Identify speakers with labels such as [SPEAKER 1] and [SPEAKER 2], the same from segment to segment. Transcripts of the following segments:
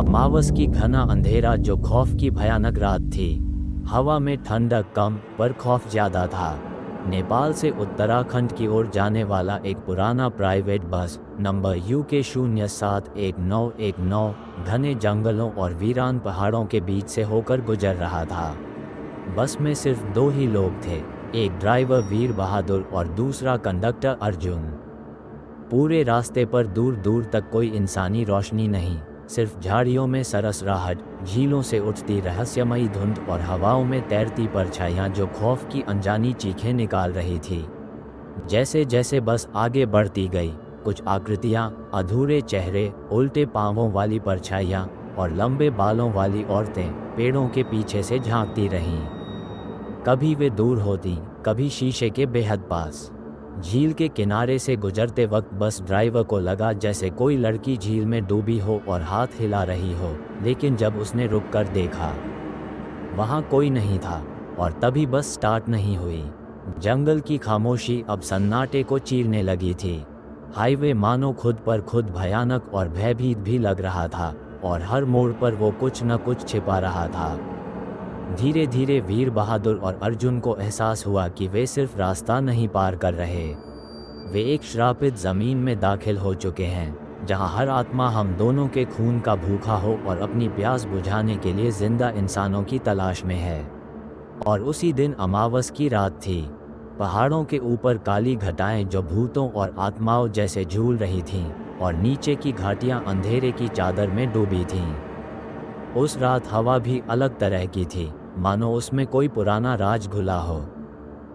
[SPEAKER 1] अमावस की घना अंधेरा जो खौफ की भयानक रात थी। हवा में ठंडक कम पर खौफ ज़्यादा था। नेपाल से उत्तराखंड की ओर जाने वाला एक पुराना प्राइवेट बस नंबर UK 071919 घने जंगलों और वीरान पहाड़ों के बीच से होकर गुजर रहा था। बस में सिर्फ 2 ही लोग थे, एक ड्राइवर वीर बहादुर और दूसरा कंडक्टर अर्जुन। पूरे रास्ते पर दूर दूर तक कोई इंसानी रोशनी नहीं, सिर्फ झाड़ियों में सरसराहट, झीलों से उठती रहस्यमयी धुंध और हवाओं में तैरती परछाइयाँ जो खौफ की अनजानी चीखें निकाल रही थी। जैसे जैसे बस आगे बढ़ती गई, कुछ आकृतियाँ, अधूरे चेहरे, उल्टे पाँवों वाली परछाइयाँ और लंबे बालों वाली औरतें पेड़ों के पीछे से झांकती रहीं। कभी वे दूर होती, कभी शीशे के बेहद पास। झील के किनारे से गुजरते वक्त बस ड्राइवर को लगा जैसे कोई लड़की झील में डूबी हो और हाथ हिला रही हो, लेकिन जब उसने रुक कर देखा, वहाँ कोई नहीं था और तभी बस स्टार्ट नहीं हुई। जंगल की खामोशी अब सन्नाटे को चीरने लगी थी। हाईवे मानो खुद पर खुद भयानक और भयभीत भी लग रहा था और हर मोड़ पर वो कुछ न कुछ छिपा रहा था। धीरे धीरे वीर बहादुर और अर्जुन को एहसास हुआ कि वे सिर्फ रास्ता नहीं पार कर रहे, वे एक श्रापित ज़मीन में दाखिल हो चुके हैं, जहां हर आत्मा हम दोनों के खून का भूखा हो और अपनी प्यास बुझाने के लिए जिंदा इंसानों की तलाश में है। और उसी दिन अमावस की रात थी। पहाड़ों के ऊपर काली घटाएं जो भूतों और आत्माओं जैसे झूल रही थीं और नीचे की घाटियां अंधेरे की चादर में डूबी थीं। उस रात हवा भी अलग तरह की थी, मानो उसमें कोई पुराना राज घुला हो।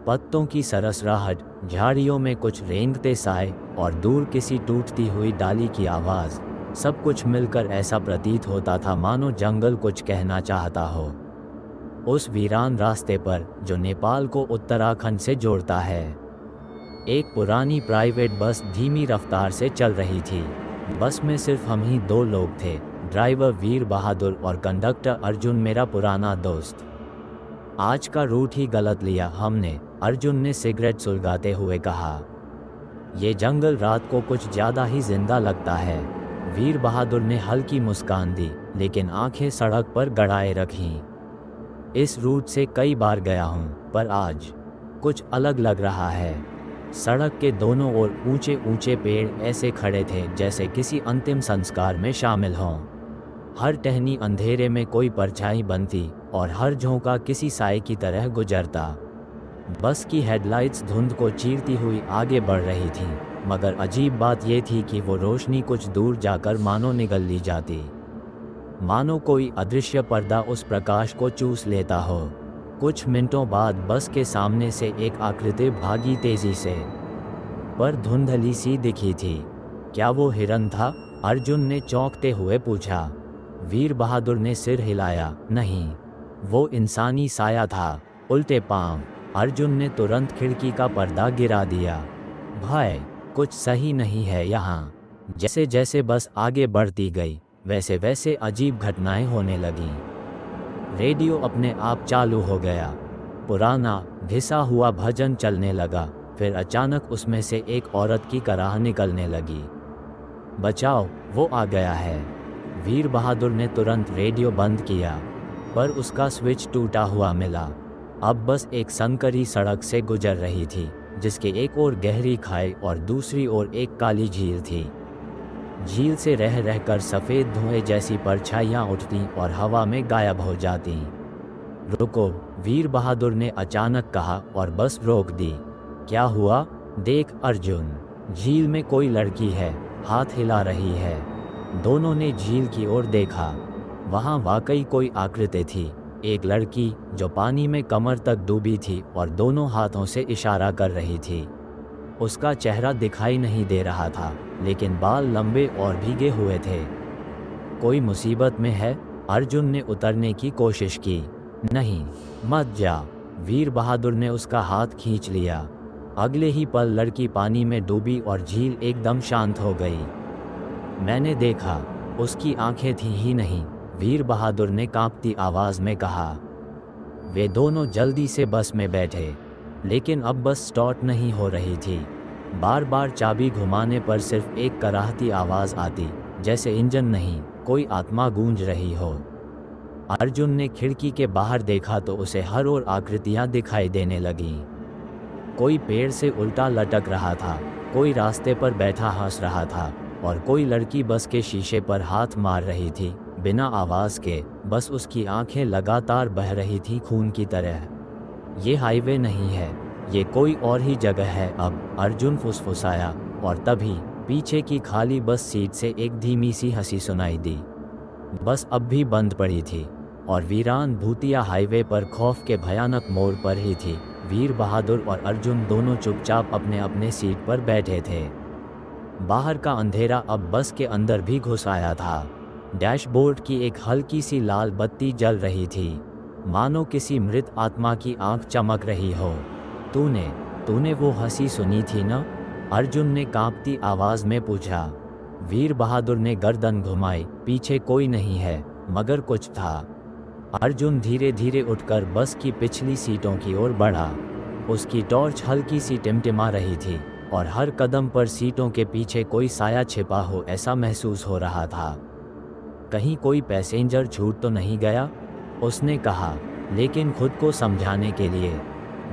[SPEAKER 1] पत्तों की सरसराहट, झाड़ियों में कुछ रेंगते साए और दूर किसी टूटती हुई डाली की आवाज़, सब कुछ मिलकर ऐसा प्रतीत होता था मानो जंगल कुछ कहना चाहता हो। उस वीरान रास्ते पर जो नेपाल को उत्तराखंड से जोड़ता है, एक पुरानी प्राइवेट बस धीमी रफ्तार से चल रही थी। बस में सिर्फ हम ही 2 लोग थे, ड्राइवर वीर बहादुर और कंडक्टर अर्जुन, मेरा पुराना दोस्त। आज का रूट ही गलत लिया हमने, अर्जुन ने सिगरेट सुलगाते हुए कहा। ये जंगल रात को कुछ ज़्यादा ही जिंदा लगता है, वीर बहादुर ने हल्की मुस्कान दी, लेकिन आंखें सड़क पर गड़ाए रखीं। इस रूट से कई बार गया हूँ, पर आज कुछ अलग लग रहा है। सड़क के दोनों ओर ऊंचे ऊंचे पेड़ ऐसे खड़े थे जैसे किसी अंतिम संस्कार में शामिल हों। हर टहनी अंधेरे में कोई परछाई बनती और हर झोंका किसी साए की तरह गुजरता। बस की हेडलाइट्स धुंध को चीरती हुई आगे बढ़ रही थीं, मगर अजीब बात यह थी कि वो रोशनी कुछ दूर जाकर मानो निगल ली जाती, मानो कोई अदृश्य पर्दा उस प्रकाश को चूस लेता हो। कुछ मिनटों बाद बस के सामने से एक आकृति भागी तेजी से, पर धुंधली सी दिखी थी। क्या वो हिरन था? अर्जुन ने चौंकते हुए पूछा। वीर बहादुर ने सिर हिलाया, नहीं, वो इंसानी साया था, उल्टे पांव। अर्जुन ने तुरंत खिड़की का पर्दा गिरा दिया। भाई, कुछ सही नहीं है यहाँ। जैसे जैसे बस आगे बढ़ती गई, वैसे वैसे अजीब घटनाएं होने लगीं। रेडियो अपने आप चालू हो गया। पुराना घिसा हुआ भजन चलने लगा। फिर अचानक उसमें से एक औरत की कराह निकलने लगी। बचाओ, वो आ गया है। वीर बहादुर ने तुरंत रेडियो बंद किया, पर उसका स्विच टूटा हुआ मिला। अब बस एक संकरी सड़क से गुजर रही थी, जिसके एक ओर गहरी खाई और दूसरी ओर एक काली झील थी। झील से रह रहकर सफ़ेद धुएं जैसी परछाइयाँ उठतीं और हवा में गायब हो जातीं। रुको, वीर बहादुर ने अचानक कहा और बस रोक दी। क्या हुआ? देख अर्जुन, झील में कोई लड़की है, हाथ हिला रही है। दोनों ने झील की ओर देखा। वहाँ वाकई कोई आकृति थी, एक लड़की जो पानी में कमर तक डूबी थी और दोनों हाथों से इशारा कर रही थी। उसका चेहरा दिखाई नहीं दे रहा था, लेकिन बाल लंबे और भीगे हुए थे। कोई मुसीबत में है? अर्जुन ने उतरने की कोशिश की। नहीं, मत जा, वीर बहादुर ने उसका हाथ खींच लिया। अगले ही पल लड़की पानी में डूबी और झील एकदम शांत हो गई। मैंने देखा, उसकी आंखें थीं ही नहीं, वीर बहादुर ने कांपती आवाज़ में कहा। वे दोनों जल्दी से बस में बैठे, लेकिन अब बस स्टार्ट नहीं हो रही थी। बार बार चाबी घुमाने पर सिर्फ एक कराहती आवाज़ आती, जैसे इंजन नहीं, कोई आत्मा गूंज रही हो। अर्जुन ने खिड़की के बाहर देखा तो उसे हर ओर आकृतियां दिखाई देने लगीं। कोई पेड़ से उल्टा लटक रहा था, कोई रास्ते पर बैठा हंस रहा था और कोई लड़की बस के शीशे पर हाथ मार रही थी, बिना आवाज़ के। बस उसकी आंखें लगातार बह रही थी खून की तरह। ये हाईवे नहीं है, ये कोई और ही जगह है अब, अर्जुन फुसफुसाया। और तभी पीछे की खाली बस सीट से एक धीमी सी हंसी सुनाई दी। बस अब भी बंद पड़ी थी और वीरान भूतिया हाईवे पर खौफ के भयानक मोड़ पर ही थी। वीर बहादुर और अर्जुन दोनों चुपचाप अपने अपने सीट पर बैठे थे। बाहर का अंधेरा अब बस के अंदर भी घुस आया था। डैशबोर्ड की एक हल्की सी लाल बत्ती जल रही थी, मानो किसी मृत आत्मा की आंख चमक रही हो। तूने वो हंसी सुनी थी ना? अर्जुन ने कांपती आवाज़ में पूछा। वीर बहादुर ने गर्दन घुमाई। पीछे कोई नहीं है, मगर कुछ था। अर्जुन धीरे धीरे उठकर बस की पिछली सीटों की ओर बढ़ा। उसकी टॉर्च हल्की सी टिमटिमा रही थी और हर कदम पर सीटों के पीछे कोई साया छिपा हो ऐसा महसूस हो रहा था। कहीं कोई पैसेंजर छूट तो नहीं गया, उसने कहा, लेकिन खुद को समझाने के लिए।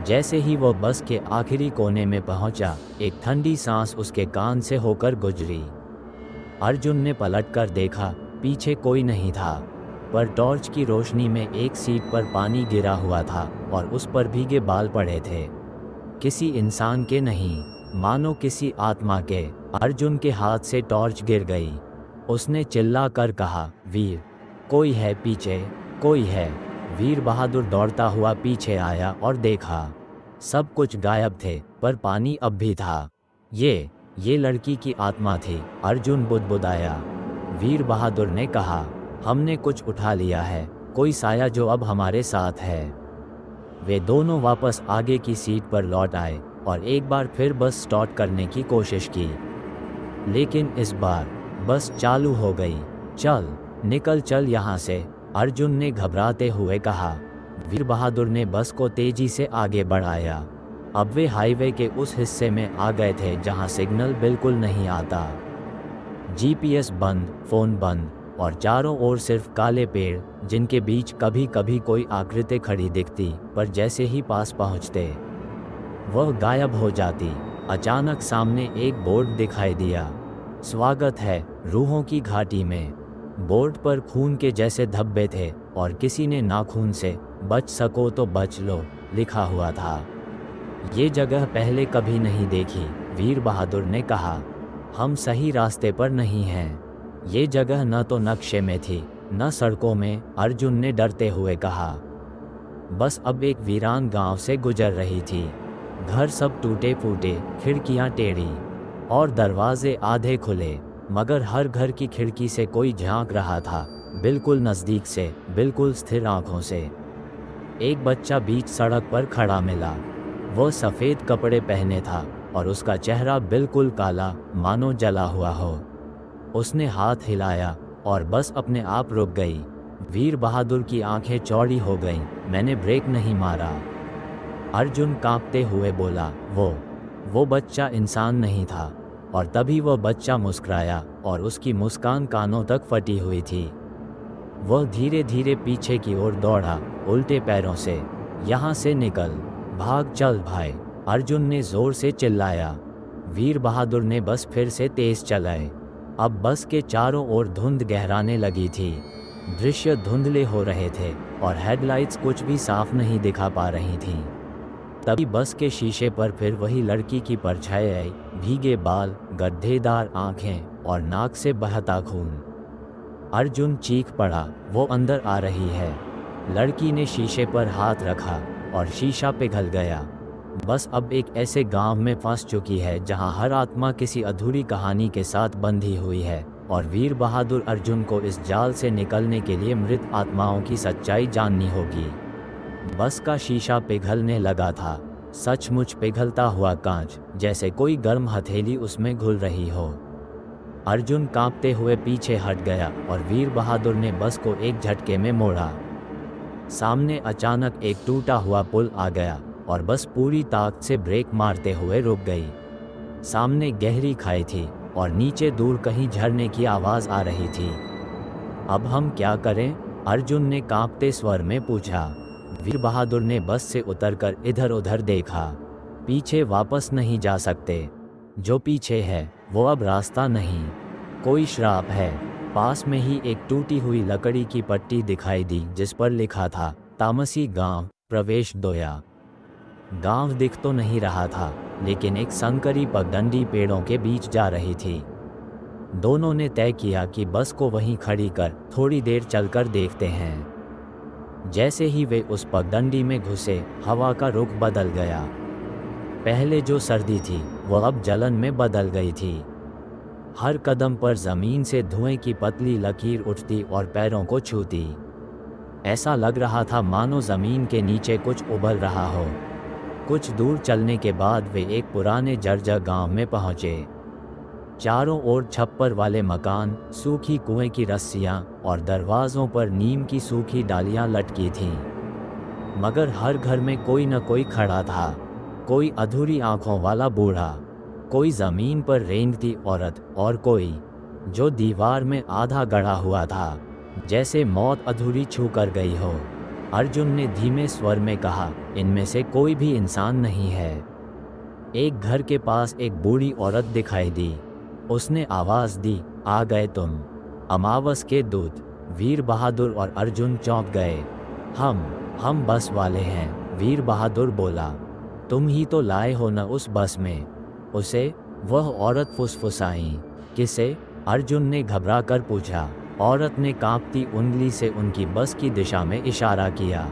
[SPEAKER 1] जैसे ही वो बस के आखिरी कोने में पहुंचा, एक ठंडी सांस उसके कान से होकर गुजरी। अर्जुन ने पलटकर देखा, पीछे कोई नहीं था, पर टॉर्च की रोशनी में एक सीट पर पानी गिरा हुआ था और उस पर भीगे बाल पड़े थे। किसी इंसान के नहीं, मानो किसी आत्मा के। अर्जुन के हाथ से टॉर्च गिर गई। उसने चिल्ला कर कहा, वीर, कोई है पीछे, कोई है। वीर बहादुर दौड़ता हुआ पीछे आया और देखा, सब कुछ गायब थे, पर पानी अब भी था। ये लड़की की आत्मा थी, अर्जुन बुदबुदाया। वीर बहादुर ने कहा, हमने कुछ उठा लिया है, कोई साया जो अब हमारे साथ है। वे दोनों वापस आगे की सीट पर लौट आए और एक बार फिर बस स्टार्ट करने की कोशिश की, लेकिन इस बार बस चालू हो गई। निकल चल यहाँ से, अर्जुन ने घबराते हुए कहा। वीर बहादुर ने बस को तेजी से आगे बढ़ाया। अब वे हाईवे के उस हिस्से में आ गए थे जहां सिग्नल बिल्कुल नहीं आता। जीपीएस बंद, फोन बंद और चारों ओर सिर्फ काले पेड़, जिनके बीच कभी कभी कोई आकृति खड़ी दिखती, पर जैसे ही पास पहुंचते वह गायब हो जाती। अचानक सामने एक बोर्ड दिखाई दिया, स्वागत है रूहों की घाटी में। बोर्ड पर खून के जैसे धब्बे थे और किसी ने नाखून से बच सको तो बच लो लिखा हुआ था। ये जगह पहले कभी नहीं देखी, वीर बहादुर ने कहा। हम सही रास्ते पर नहीं हैं। ये जगह न तो नक्शे में थी, न सड़कों में, अर्जुन ने डरते हुए कहा। बस अब एक वीरान गांव से गुजर रही थी। घर सब टूटे फूटे, खिड़कियां टेढ़ी और दरवाजे आधे खुले, मगर हर घर की खिड़की से कोई झांक रहा था, बिल्कुल नज़दीक से, बिल्कुल स्थिर आंखों से। एक बच्चा बीच सड़क पर खड़ा मिला। वो सफ़ेद कपड़े पहने था और उसका चेहरा बिल्कुल काला, मानो जला हुआ हो। उसने हाथ हिलाया और बस अपने आप रुक गई। वीर बहादुर की आंखें चौड़ी हो गईं। मैंने ब्रेक नहीं मारा। अर्जुन कांपते हुए बोला, वो बच्चा इंसान नहीं था। और तभी वह बच्चा मुस्कुराया और उसकी मुस्कान कानों तक फटी हुई थी। वह धीरे धीरे पीछे की ओर दौड़ा, उल्टे पैरों से। यहाँ से निकल, भाग चल भाई, अर्जुन ने जोर से चिल्लाया। वीर बहादुर ने बस फिर से तेज चलाए। अब बस के चारों ओर धुंध गहराने लगी थी। दृश्य धुंधले हो रहे थे और हेडलाइट्स कुछ भी साफ नहीं दिखा पा रही थीं। तभी बस के शीशे पर फिर वही लड़की की परछाई आई, भीगे बाल, गड्ढेदार आंखें और नाक से बहता खून। अर्जुन चीख पड़ा, वो अंदर आ रही है। लड़की ने शीशे पर हाथ रखा और शीशा पिघल गया। बस अब एक ऐसे गांव में फंस चुकी है जहां हर आत्मा किसी अधूरी कहानी के साथ बंधी हुई है और वीर बहादुर अर्जुन को इस जाल से निकलने के लिए मृत आत्माओं की सच्चाई जाननी होगी। बस का शीशा पिघलने लगा था, सचमुच पिघलता हुआ कांच, जैसे कोई गर्म हथेली उसमें घुल रही हो। अर्जुन कांपते हुए पीछे हट गया और वीर बहादुर ने बस को एक झटके में मोड़ा। सामने अचानक एक टूटा हुआ पुल आ गया और बस पूरी ताकत से ब्रेक मारते हुए रुक गई। सामने गहरी खाई थी और नीचे दूर कहीं झरने की आवाज़ आ रही थी। अब हम क्या करें? अर्जुन ने कांपते स्वर में पूछा। वीर बहादुर ने बस से उतरकर इधर उधर देखा। पीछे वापस नहीं जा सकते। जो पीछे है वो अब रास्ता नहीं, कोई श्राप है। पास में ही एक टूटी हुई लकड़ी की पट्टी दिखाई दी जिस पर लिखा था, तामसी गांव, प्रवेश दोया। गांव दिख तो नहीं रहा था, लेकिन एक संकरी पगडंडी पेड़ों के बीच जा रही थी। दोनों ने तय किया कि बस को वहीं खड़ी कर थोड़ी देर चलकर देखते हैं। जैसे ही वे उस पगडंडी में घुसे, हवा का रुख बदल गया। पहले जो सर्दी थी वो अब जलन में बदल गई थी। हर कदम पर जमीन से धुएं की पतली लकीर उठती और पैरों को छूती। ऐसा लग रहा था मानो जमीन के नीचे कुछ उबल रहा हो। कुछ दूर चलने के बाद वे एक पुराने जर्जर गांव में पहुंचे। चारों ओर छप्पर वाले मकान, सूखी कुएं की रस्सियां और दरवाज़ों पर नीम की सूखी डालियां लटकी थीं। मगर हर घर में कोई न कोई खड़ा था। कोई अधूरी आंखों वाला बूढ़ा, कोई ज़मीन पर रेंगती औरत और कोई जो दीवार में आधा गड़ा हुआ था, जैसे मौत अधूरी छू कर गई हो। अर्जुन ने धीमे स्वर में कहा, इनमें से कोई भी इंसान नहीं है। एक घर के पास एक बूढ़ी औरत दिखाई दी। उसने आवाज़ दी, आ गए तुम, अमावस के दूत। वीर बहादुर और अर्जुन चौंक गए। हम बस वाले हैं, वीर बहादुर बोला। तुम ही तो लाए हो न उस बस में उसे? वह औरत फुसफुसाई। किसे? अर्जुन ने घबरा कर पूछा। औरत ने कांपती उंगली से उनकी बस की दिशा में इशारा किया।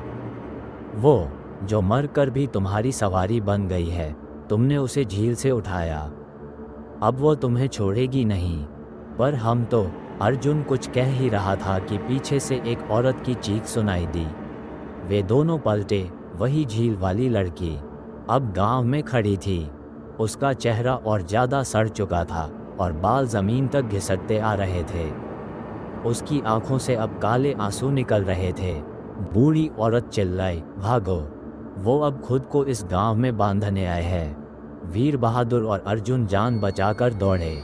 [SPEAKER 1] वो जो मर कर भी तुम्हारी सवारी बन गई है, तुमने उसे झील से उठाया। अब वो तुम्हें छोड़ेगी नहीं। पर हम तो, अर्जुन कुछ कह ही रहा था कि पीछे से एक औरत की चीख सुनाई दी। वे दोनों पलटे। वही झील वाली लड़की अब गांव में खड़ी थी। उसका चेहरा और ज़्यादा सड़ चुका था और बाल ज़मीन तक घिसटते आ रहे थे। उसकी आंखों से अब काले आंसू निकल रहे थे। बूढ़ी औरत चिल्लाई, भागो, वो अब खुद को इस गांव में बांधने आए हैं। वीर बहादुर और अर्जुन जान बचाकर दौड़े।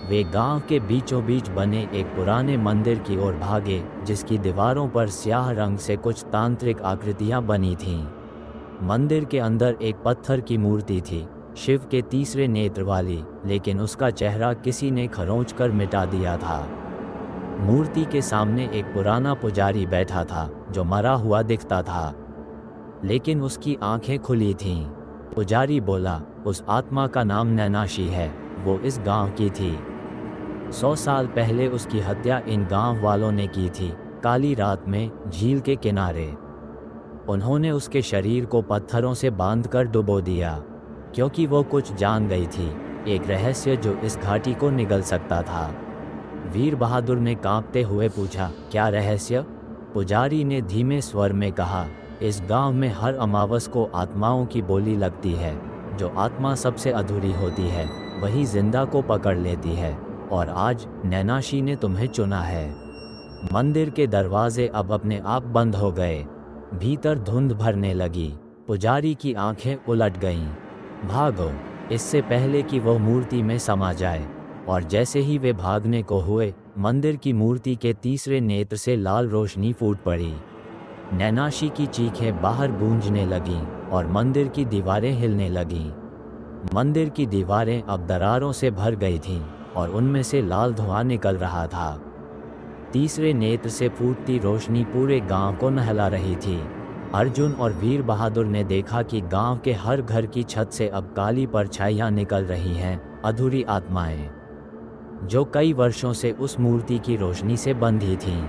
[SPEAKER 1] वे गांव के बीचों बीच बने एक पुराने मंदिर की ओर भागे, जिसकी दीवारों पर स्याह रंग से कुछ तांत्रिक आकृतियां बनी थीं। मंदिर के अंदर एक पत्थर की मूर्ति थी, शिव के तीसरे नेत्र वाली, लेकिन उसका चेहरा किसी ने खरोंच कर मिटा दिया था। मूर्ति के सामने एक पुराना पुजारी बैठा था जो मरा हुआ दिखता था, लेकिन उसकी आंखें खुली थीं। पुजारी बोला, उस आत्मा का नाम नैनाशी है, वो इस गांव की थी। 100 साल पहले उसकी हत्या इन गांव वालों ने की थी, काली रात में झील के किनारे। उन्होंने उसके शरीर को पत्थरों से बांधकर डुबो दिया, क्योंकि वो कुछ जान गई थी, एक रहस्य जो इस घाटी को निगल सकता था। वीर बहादुर ने कांपते हुए पूछा, क्या रहस्य? पुजारी ने धीमे स्वर में कहा, इस गांव में हर अमावस को आत्माओं की बोली लगती है। जो आत्मा सबसे अधूरी होती है वही जिंदा को पकड़ लेती है, और आज नैनाशी ने तुम्हें चुना है। मंदिर के दरवाजे अब अपने आप बंद हो गए। भीतर धुंध भरने लगी। पुजारी की आंखें उलट गईं। भागो, इससे पहले कि वो मूर्ति में समा जाए। और जैसे ही वे भागने को हुए, मंदिर की मूर्ति के तीसरे नेत्र से लाल रोशनी फूट पड़ी। नैनाशी की चीखें बाहर गूंजने लगीं और मंदिर की दीवारें हिलने लगीं। मंदिर की दीवारें अब दरारों से भर गई थीं और उनमें से लाल धुआं निकल रहा था। तीसरे नेत्र से फूटती रोशनी पूरे गांव को नहला रही थी। अर्जुन और वीर बहादुर ने देखा कि गांव के हर घर की छत से अब काली परछाइयां निकल रही हैं, अधूरी आत्माएं, जो कई वर्षों से उस मूर्ति की रोशनी से बंधी थीं।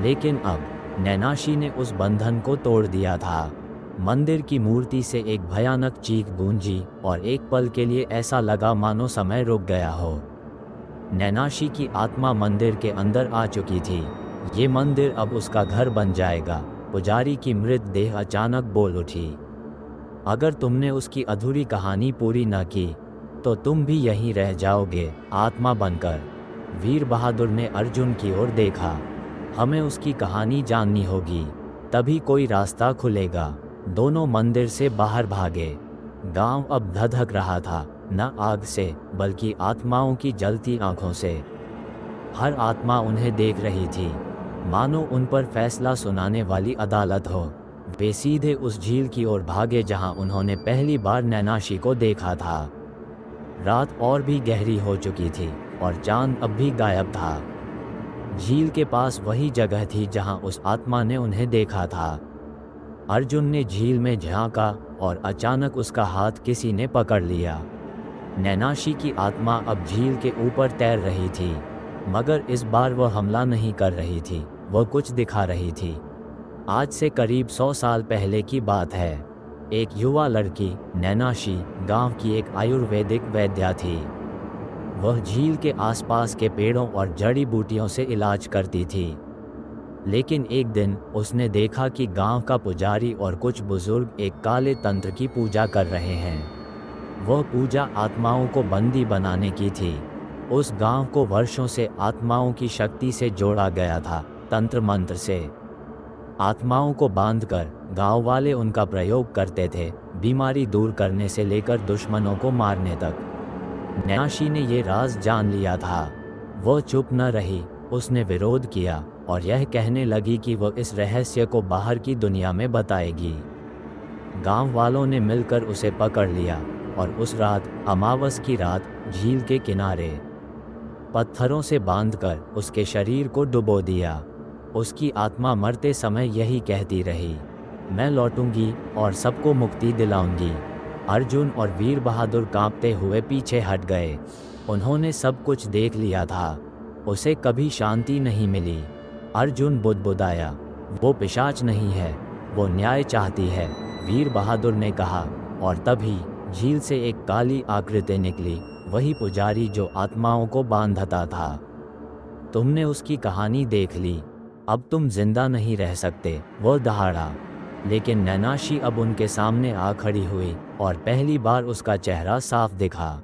[SPEAKER 1] लेकिन अब नैनाशी ने उस बंधन को तोड़ दिया था। मंदिर की मूर्ति से एक भयानक चीख गूंजी और एक पल के लिए ऐसा लगा मानो समय रुक गया हो। नैनाशी की आत्मा मंदिर के अंदर आ चुकी थी। ये मंदिर अब उसका घर बन जाएगा। पुजारी की मृत देह अचानक बोल उठी, अगर तुमने उसकी अधूरी कहानी पूरी न की तो तुम भी यहीं रह जाओगे, आत्मा बनकर। वीर बहादुर ने अर्जुन की ओर देखा। हमें उसकी कहानी जाननी होगी, तभी कोई रास्ता खुलेगा। दोनों मंदिर से बाहर भागे। गांव अब धधक रहा था, न आग से बल्कि आत्माओं की जलती आंखों से। हर आत्मा उन्हें देख रही थी। मानो उन पर फैसला सुनाने वाली अदालत हो। वे सीधे उस झील की ओर भागे जहां उन्होंने पहली बार नैनाशी को देखा था। रात और भी गहरी हो चुकी थी और चांद अब भी गायब था। झील के पास वही जगह थी जहां उस आत्मा ने उन्हें देखा था। अर्जुन ने झील में झांका और अचानक उसका हाथ किसी ने पकड़ लिया। नैनाशी की आत्मा अब झील के ऊपर तैर रही थी, मगर इस बार वह हमला नहीं कर रही थी, वह कुछ दिखा रही थी। आज से करीब 100 साल पहले की बात है। एक युवा लड़की नैनाशी गांव की एक आयुर्वेदिक वैद्या थी। वह झील के आसपास के पेड़ों और जड़ी बूटियों से इलाज करती थी। लेकिन एक दिन उसने देखा कि गांव का पुजारी और कुछ बुजुर्ग एक काले तंत्र की पूजा कर रहे हैं। वह पूजा आत्माओं को बंदी बनाने की थी। उस गांव को वर्षों से आत्माओं की शक्ति से जोड़ा गया था, तंत्र मंत्र से। आत्माओं को बांधकर गांव वाले उनका प्रयोग करते थे, बीमारी दूर करने से लेकर दुश्मनों को मारने तक। नैनाशी ने ये राज जान लिया था। वह चुप न रही, उसने विरोध किया और यह कहने लगी कि वह इस रहस्य को बाहर की दुनिया में बताएगी। गांव वालों ने मिलकर उसे पकड़ लिया और उस रात, अमावस की रात, झील के किनारे पत्थरों से बांधकर उसके शरीर को डुबो दिया। उसकी आत्मा मरते समय यही कहती रही, मैं लौटूंगी और सबको मुक्ति दिलाऊंगी। अर्जुन और वीर बहादुर कांपते हुए पीछे हट गए। उन्होंने सब कुछ देख लिया था। उसे कभी शांति नहीं मिली। अर्जुन बुदबुदाया, वो पिशाच नहीं है, वो न्याय चाहती है, वीर बहादुर ने कहा। और तभी झील से एक काली आकृति निकली, वही पुजारी जो आत्माओं को बांधता था। तुमने उसकी कहानी देख ली, अब तुम जिंदा नहीं रह सकते, वो दहाड़ा। लेकिन नैनाशी अब उनके सामने आ खड़ी हुई और पहली बार उसका चेहरा साफ दिखा।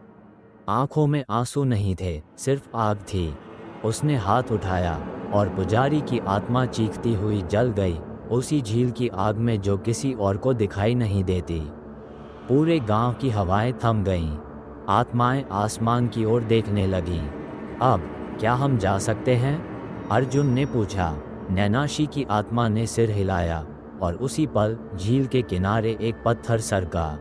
[SPEAKER 1] आंखों में आंसू नहीं थे, सिर्फ आग थी। उसने हाथ उठाया और पुजारी की आत्मा चीखती हुई जल गई, उसी झील की आग में जो किसी और को दिखाई नहीं देती। पूरे गांव की हवाएं थम गईं। आत्माएं आसमान की ओर देखने लगीं। अब क्या हम जा सकते हैं? अर्जुन ने पूछा। नैनाशी की आत्मा ने सिर हिलाया और उसी पल झील के किनारे एक पत्थर सरका।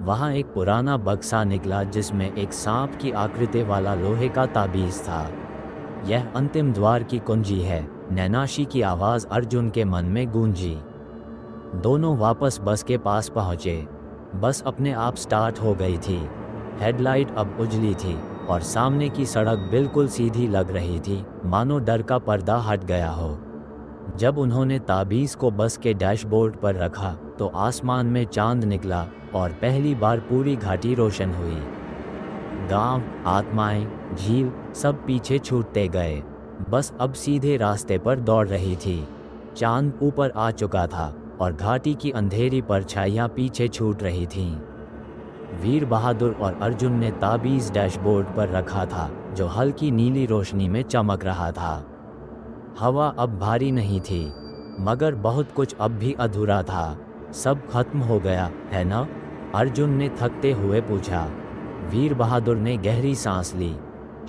[SPEAKER 1] वहां एक पुराना बक्सा निकला जिसमें एक सांप की आकृति वाला लोहे का ताबीज था। यह अंतिम द्वार की कुंजी है, नैनाशी की आवाज़ अर्जुन के मन में गूंजी। दोनों वापस बस के पास पहुंचे। बस अपने आप स्टार्ट हो गई थी। हेडलाइट अब उजली थी और सामने की सड़क बिल्कुल सीधी लग रही थी, मानो डर का पर्दा हट गया हो। जब उन्होंने ताबीज़ को बस के डैशबोर्ड पर रखा तो आसमान में चांद निकला और पहली बार पूरी घाटी रोशन हुई। गांव, आत्माएं, झील सब पीछे छूटते गए। बस अब सीधे रास्ते पर दौड़ रही थी। चांद ऊपर आ चुका था और घाटी की अंधेरी परछाइयां पीछे छूट रही थीं। वीर बहादुर और अर्जुन ने ताबीज़ डैशबोर्ड पर रखा था, जो हल्की नीली रोशनी में चमक रहा था। हवा अब भारी नहीं थी, मगर बहुत कुछ अब भी अधूरा था। सब खत्म हो गया है ना? अर्जुन ने थकते हुए पूछा। वीर बहादुर ने गहरी सांस ली।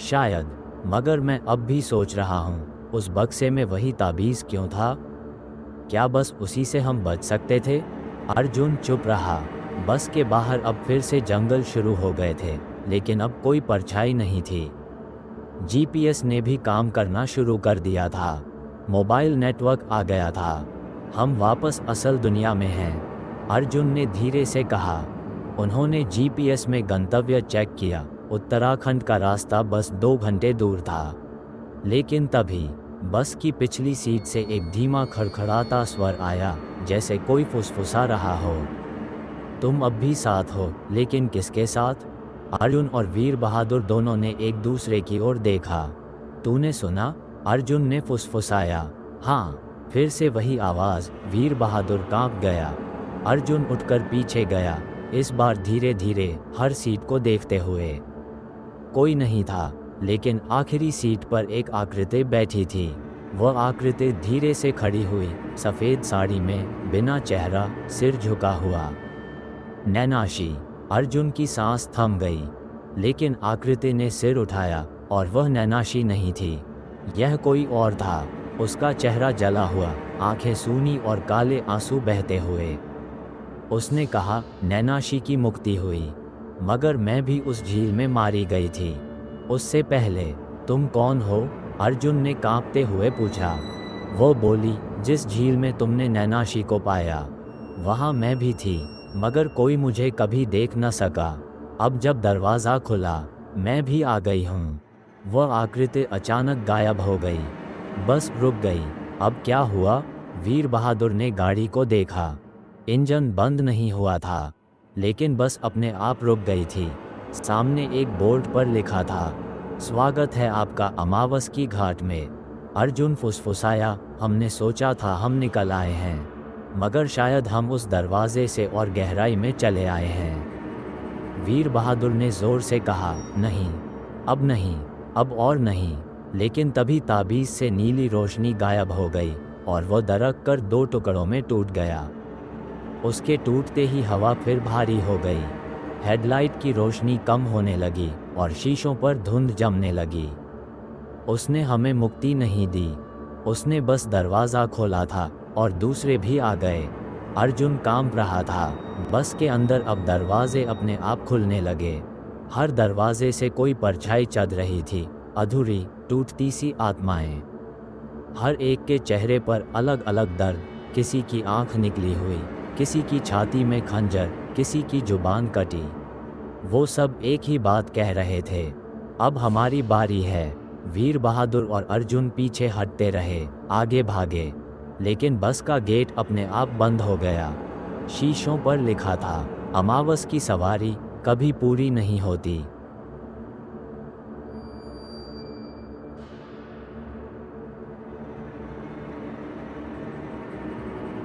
[SPEAKER 1] शायद, मगर मैं अब भी सोच रहा हूँ, उस बक्से में वही ताबीज़ क्यों था? क्या बस उसी से हम बच सकते थे? अर्जुन चुप रहा। बस के बाहर अब फिर से जंगल शुरू हो गए थे, लेकिन अब कोई परछाई नहीं थी। जीपीएस ने भी काम करना शुरू कर दिया था। मोबाइल नेटवर्क आ गया था। हम वापस असल दुनिया में हैं, अर्जुन ने धीरे से कहा। उन्होंने जीपीएस में गंतव्य चेक किया। उत्तराखंड का रास्ता बस 2 घंटे दूर था। लेकिन तभी बस की पिछली सीट से एक धीमा खड़खड़ाता स्वर आया, जैसे कोई फुसफुसा रहा हो। तुम अब भी साथ हो, लेकिन किसके साथ? अर्जुन और वीर बहादुर दोनों ने एक दूसरे की ओर देखा। तूने सुना? अर्जुन ने फुसफुसाया। हाँ, फिर से वही आवाज़। वीर बहादुर कांप गया। अर्जुन उठकर पीछे गया, इस बार धीरे धीरे, हर सीट को देखते हुए। कोई नहीं था, लेकिन आखिरी सीट पर एक आकृति बैठी थी। वह आकृति धीरे से खड़ी हुई, सफ़ेद साड़ी में, बिना चेहरा, सिर झुका हुआ। नैनाशी। अर्जुन की सांस थम गई, लेकिन आकृति ने सिर उठाया और वह नैनाशी नहीं थी। यह कोई और था। उसका चेहरा जला हुआ, आंखें सूनी और काले आंसू बहते हुए। उसने कहा, नैनाशी की मुक्ति हुई, मगर मैं भी उस झील में मारी गई थी। उससे पहले तुम कौन हो? अर्जुन ने कांपते हुए पूछा। वो बोली, जिस झील में तुमने नैनाशी को पाया, वहाँ मैं भी थी, मगर कोई मुझे कभी देख न सका। अब जब दरवाज़ा खुला, मैं भी आ गई हूँ। वह आकृति अचानक गायब हो गई, बस रुक गई। अब क्या हुआ? वीर बहादुर ने गाड़ी को देखा। इंजन बंद नहीं हुआ था, लेकिन बस अपने आप रुक गई थी। सामने एक बोर्ड पर लिखा था, स्वागत है आपका अमावस की घाट में। अर्जुन फुसफुसाया, हमने सोचा था हम निकल आए हैं, मगर शायद हम उस दरवाजे से और गहराई में चले आए हैं। वीर बहादुर ने जोर से कहा, नहीं, अब नहीं, अब और नहीं। लेकिन तभी ताबीज़ से नीली रोशनी गायब हो गई और वो दरक कर 2 टुकड़ों में टूट गया। उसके टूटते ही हवा फिर भारी हो गई। हेडलाइट की रोशनी कम होने लगी और शीशों पर धुंध जमने लगी। उसने हमें मुक्ति नहीं दी, उसने बस दरवाज़ा खोला था और दूसरे भी आ गए। अर्जुन कांप रहा था। बस के अंदर अब दरवाजे अपने आप खुलने लगे। हर दरवाजे से कोई परछाई चढ़ रही थी, अधूरी, टूटती सी आत्माएं। हर एक के चेहरे पर अलग अलग दर्द, किसी की आंख निकली हुई, किसी की छाती में खंजर, किसी की जुबान कटी। वो सब एक ही बात कह रहे थे, अब हमारी बारी है। वीर बहादुर और अर्जुन पीछे हटते रहे, आगे भागे, लेकिन बस का गेट अपने आप बंद हो गया। शीशों पर लिखा था, अमावस की सवारी कभी पूरी नहीं होती।